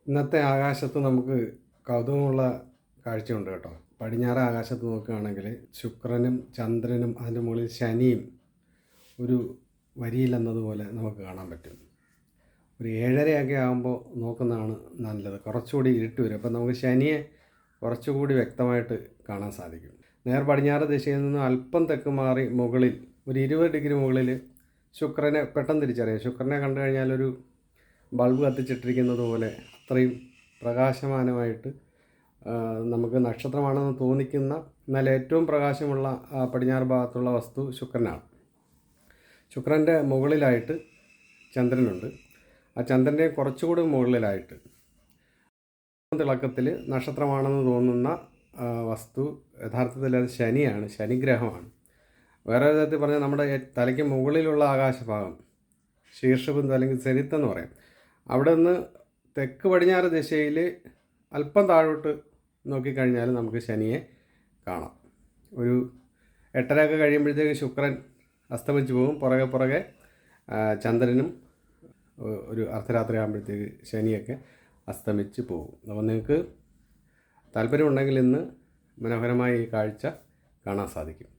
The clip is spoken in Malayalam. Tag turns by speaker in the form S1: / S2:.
S1: ഇന്നത്തെ ആകാശത്ത് നമുക്ക് കൗതുകമുള്ള കാഴ്ചയുണ്ട് കേട്ടോ. പടിഞ്ഞാറ് ആകാശത്ത് നോക്കുകയാണെങ്കിൽ ശുക്രനും ചന്ദ്രനും അതിൻ്റെ മുകളിൽ ശനിയും ഒരു വരിയിലെന്നതുപോലെ നമുക്ക് കാണാൻ പറ്റും. ഒരു 7:30 ആകുമ്പോൾ നോക്കുന്നതാണ് നല്ലത്. കുറച്ചുകൂടി ഇരുട്ട് വരും, അപ്പോൾ നമുക്ക് ശനിയെ കുറച്ചുകൂടി വ്യക്തമായിട്ട് കാണാൻ സാധിക്കും. നേർ പടിഞ്ഞാറ് ദിശയിൽ നിന്ന് അല്പം തെക്ക് മാറി മുകളിൽ ഒരു 20 ഡിഗ്രി മുകളിൽ ശുക്രനെ പെട്ടെന്ന് തിരിച്ചറിയാം. ശുക്രനെ കണ്ടു കഴിഞ്ഞാൽ ഒരു ബൾബ് കത്തിച്ചിട്ടിരിക്കുന്നത് പോലെ അത്രയും പ്രകാശമാനമായിട്ട് നമുക്ക് നക്ഷത്രമാണെന്ന് തോന്നിക്കുന്ന, എന്നാൽ ഏറ്റവും പ്രകാശമുള്ള പടിഞ്ഞാറ് ഭാഗത്തുള്ള വസ്തു ശുക്രനാണ്. ശുക്രൻ്റെ മുകളിലായിട്ട് ചന്ദ്രനുണ്ട്. ആ ചന്ദ്രൻ്റെ കുറച്ചുകൂടി മുകളിലായിട്ട് തിളക്കത്തിൽ നക്ഷത്രമാണെന്ന് തോന്നുന്ന വസ്തു യഥാർത്ഥത്തിൽ അത് ശനിയാണ്, ശനിഗ്രഹമാണ്. വേറെ വിധത്തിൽ പറഞ്ഞാൽ നമ്മുടെ തലയ്ക്ക് മുകളിലുള്ള ആകാശഭാഗം ശീർഷബിന്ദു അല്ലെങ്കിൽ സെനിത്ത് എന്ന് പറയും. അവിടെ നിന്ന് തെക്ക് പടിഞ്ഞാറ് ദിശയിൽ അല്പം താഴോട്ട് നോക്കിക്കഴിഞ്ഞാൽ നമുക്ക് ശനിയെ കാണാം. ഒരു 8:30 കഴിയുമ്പോഴത്തേക്ക് ശുക്രൻ അസ്തമിച്ച് പോകും. പുറകെ ചന്ദ്രനും ഒരു അർദ്ധരാത്രി ആകുമ്പോഴത്തേക്ക് ശനിയൊക്കെ അസ്തമിച്ച് പോകും. അപ്പോൾ നിങ്ങൾക്ക് താല്പര്യമുണ്ടെങ്കിൽ ഇന്ന് മനോഹരമായ ഈ കാഴ്ച കാണാൻ സാധിക്കും.